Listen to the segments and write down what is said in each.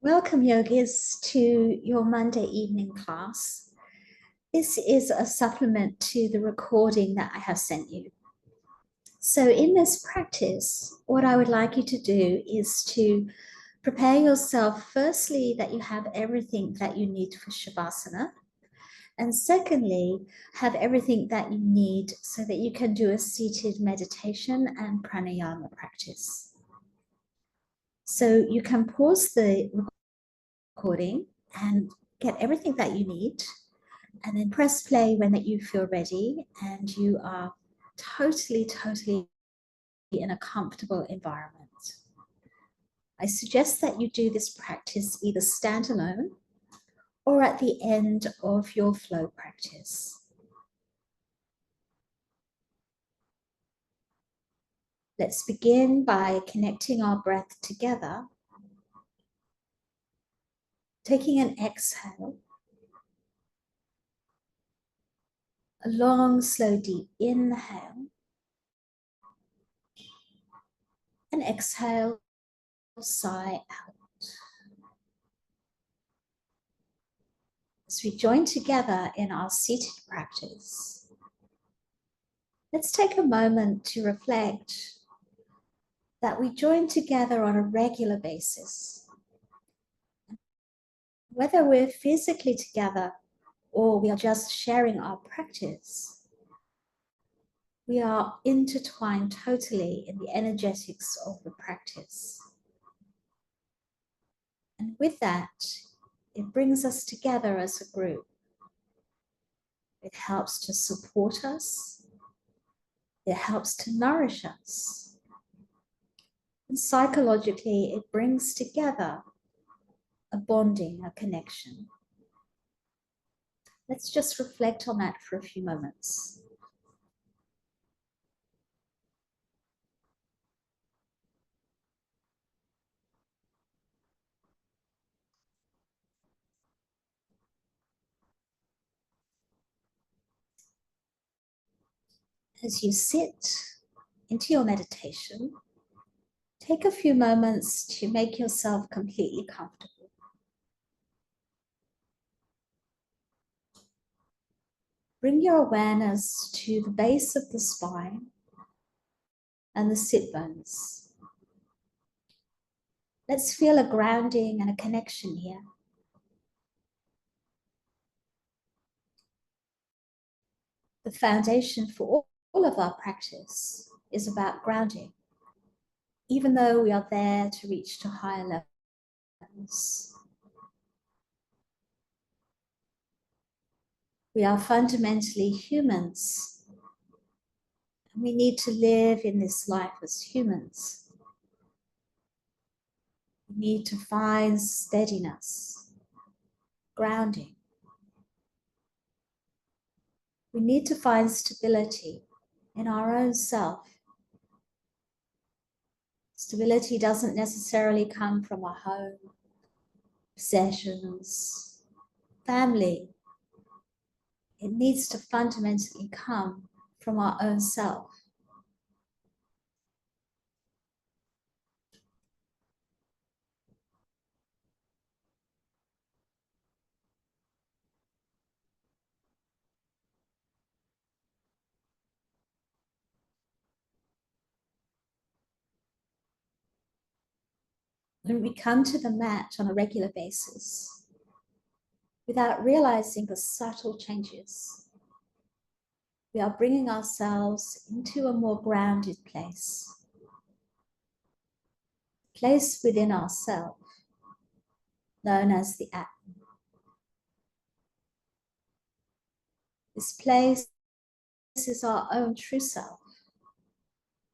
Welcome, yogis, to your Monday evening class. This is a supplement to the recording that I have sent you. So in this practice, what I would like you to do is to prepare yourself, firstly, that you have everything that you need for shavasana. And secondly, have everything that you need so that you can do a seated meditation and pranayama practice. So you can pause the recording and get everything that you need, and then press play when that you feel ready and you are totally in a comfortable environment. I suggest that you do this practice either standalone or at the end of your flow practice. Let's begin by connecting our breath together, taking an exhale, a long, slow, deep inhale, and exhale, sigh out. As we join together in our seated practice, let's take a moment to reflect that we join together on a regular basis. Whether we're physically together or we are just sharing our practice, we are intertwined totally in the energetics of the practice. And with that, it brings us together as a group. It helps to support us. It helps to nourish us. And psychologically, it brings together a bonding, a connection. Let's just reflect on that for a few moments. As you sit into your meditation, take a few moments to make yourself completely comfortable. Bring your awareness to the base of the spine and the sit bones. Let's feel a grounding and a connection here. The foundation for all of our practice is about grounding, even though we are there to reach to higher levels. We are fundamentally humans, and we need to live in this life as humans. We need to find steadiness, grounding. We need to find stability in our own self. Stability doesn't necessarily come from our home, possessions, family. It needs to fundamentally come from our own self. When we come to the mat on a regular basis, without realizing the subtle changes, we are bringing ourselves into a more grounded place within ourselves, known as the Atman. This place is our own true self,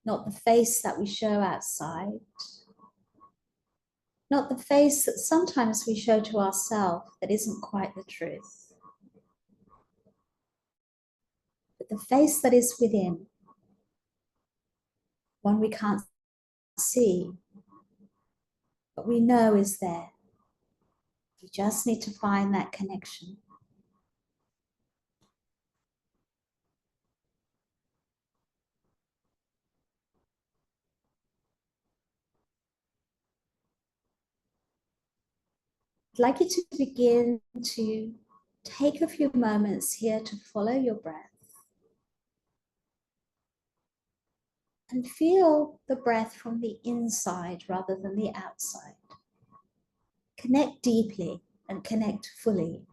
not the face that we show outside, not the face that sometimes we show to ourselves that isn't quite the truth, but the face that is within, one we can't see, but we know is there. We just need to find that connection. I'd like you to begin to take a few moments here to follow your breath and feel the breath from the inside rather than the outside. Connect deeply and connect fully.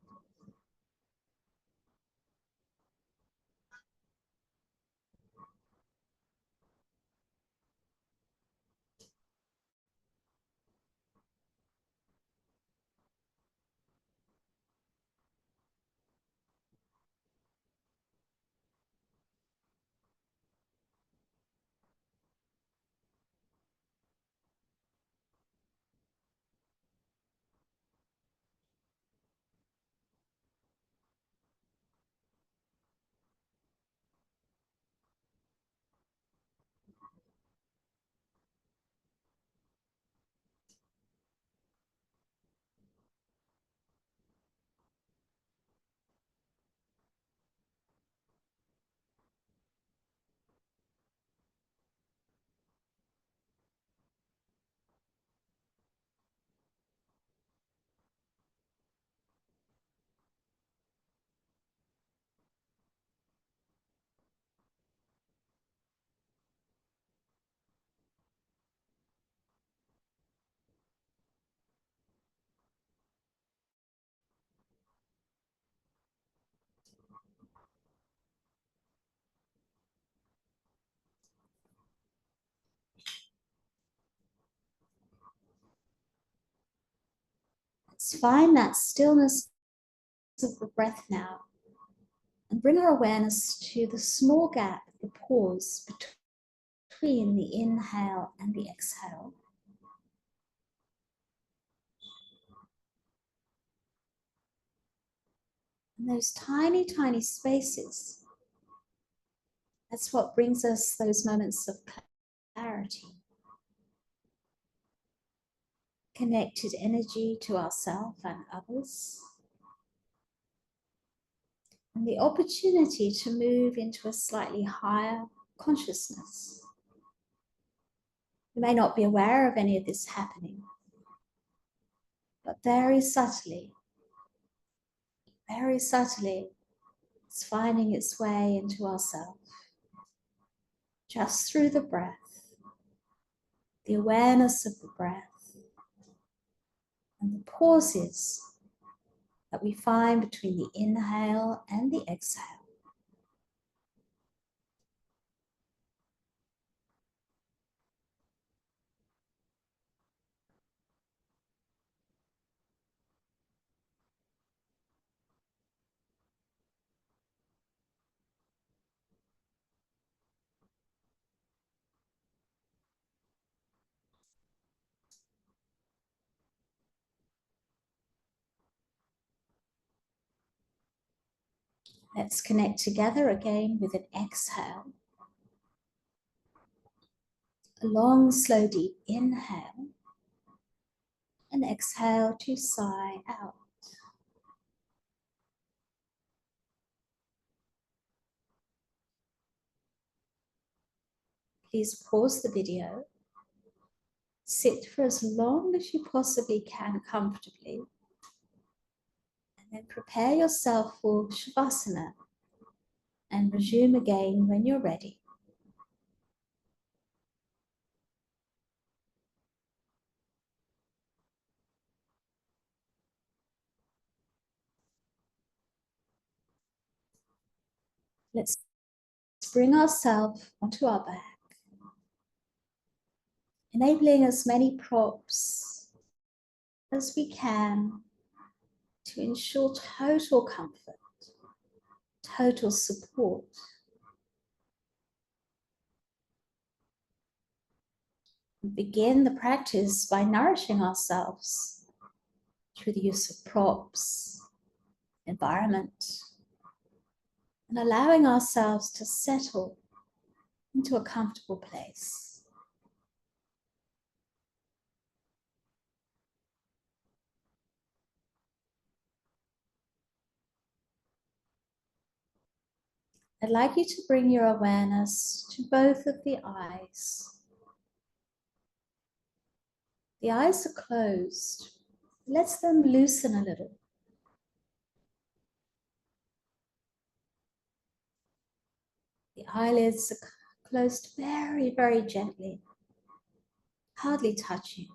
Let's find that stillness of the breath now and bring our awareness to the small gap, the pause between the inhale and the exhale. And those tiny, tiny spaces, that's what brings us those moments of clarity, connected energy to ourselves and others, and the opportunity to move into a slightly higher consciousness. You may not be aware of any of this happening, but very subtly, it's finding its way into ourselves. Just through the breath, the awareness of the breath, and the pauses that we find between the inhale and the exhale. Let's connect together again with an exhale. A long, slow, deep inhale, and exhale to sigh out. Please pause the video. Sit for as long as you possibly can comfortably, and then prepare yourself for shavasana and resume again when you're ready. Let's bring ourselves onto our back, enabling as many props as we can to ensure total comfort, total support. We begin the practice by nourishing ourselves through the use of props, environment, and allowing ourselves to settle into a comfortable place. I'd like you to bring your awareness to both of the eyes. The eyes are closed, Lets them loosen a little. The eyelids are closed very, very gently, hardly touching.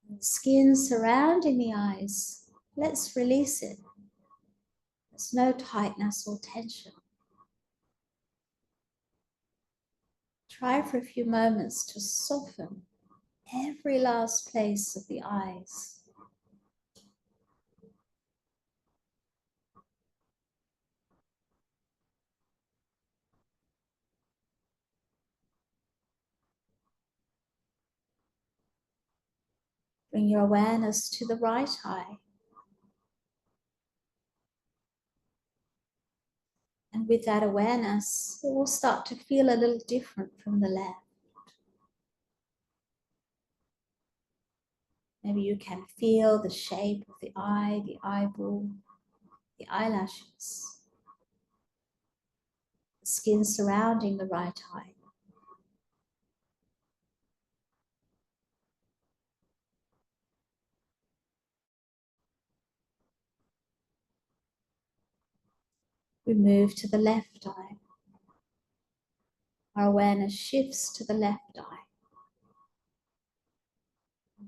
The skin surrounding the eyes, let's release it. There's no tightness or tension. Try for a few moments to soften every last place of the eyes. Bring your awareness to the right eye. And with that awareness, it will start to feel a little different from the left. Maybe you can feel the shape of the eye, the eyeball, the eyelashes, the skin surrounding the right eye. We move to the left eye. Our awareness shifts to the left eye.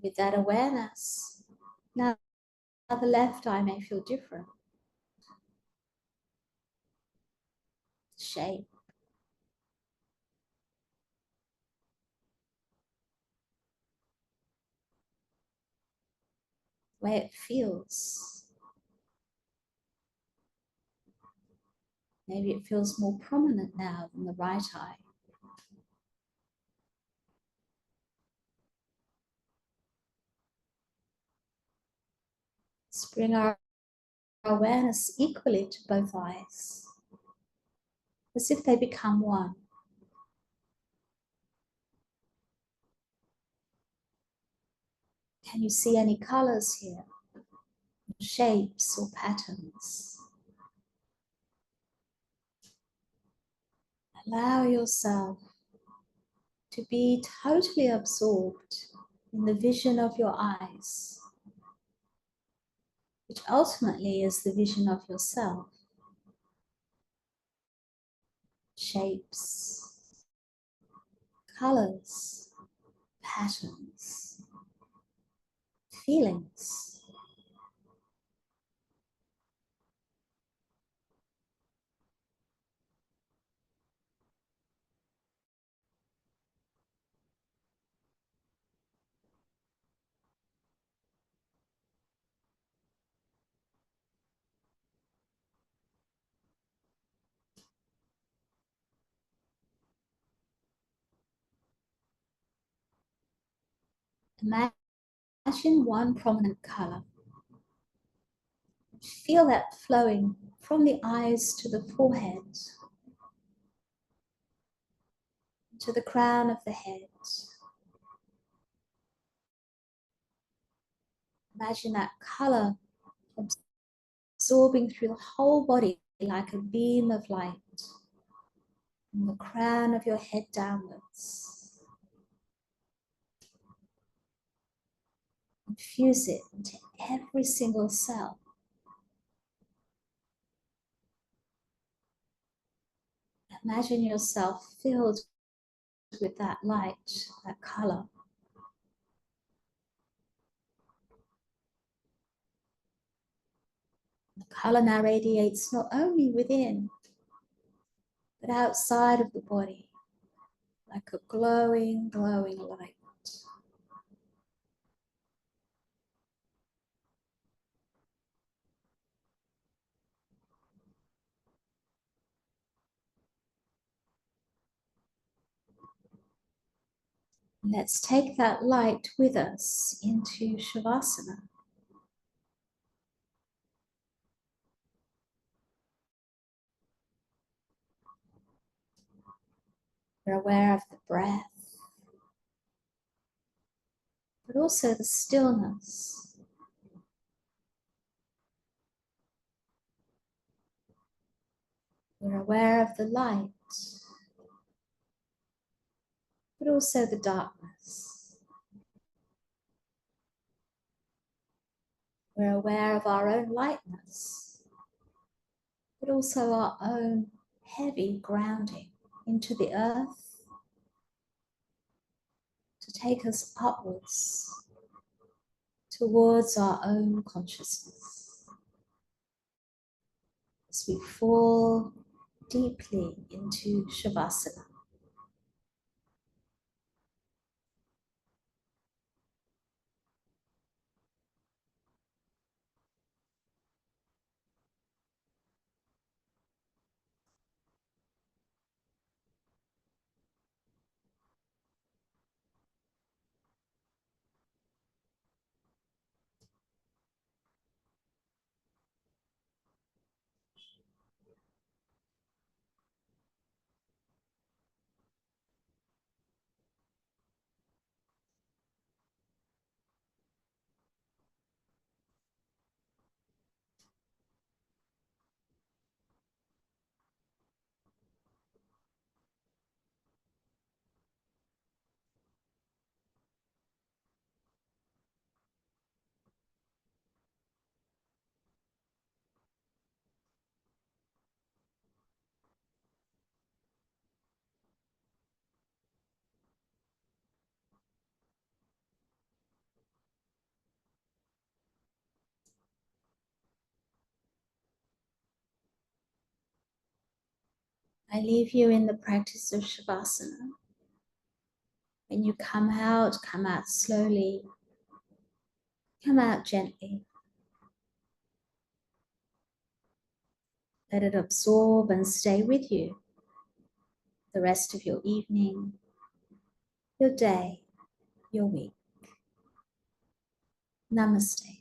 With that awareness, now the left eye may feel different. Shape, the way it feels. Maybe it feels more prominent now than the right eye. Let's bring our awareness equally to both eyes, as if they become one. Can you see any colors here? Shapes or patterns? Allow yourself to be totally absorbed in the vision of your eyes, which ultimately is the vision of yourself. Shapes, colors, patterns, feelings. Imagine one prominent color. Feel that flowing from the eyes to the forehead, to the crown of the head. Imagine that color absorbing through the whole body like a beam of light, from the crown of your head downwards. Infuse it into every single cell. Imagine yourself filled with that light, that color. The color now radiates not only within, but outside of the body, like a glowing, glowing light. Let's take that light with us into shavasana. We're aware of the breath, but also the stillness. We're aware of the light, but also the darkness. We're aware of our own lightness, but also our own heavy grounding into the earth to take us upwards towards our own consciousness as we fall deeply into shavasana. I leave you in the practice of shavasana. When you come out slowly, come out gently. Let it absorb and stay with you the rest of your evening, your day, your week. Namaste.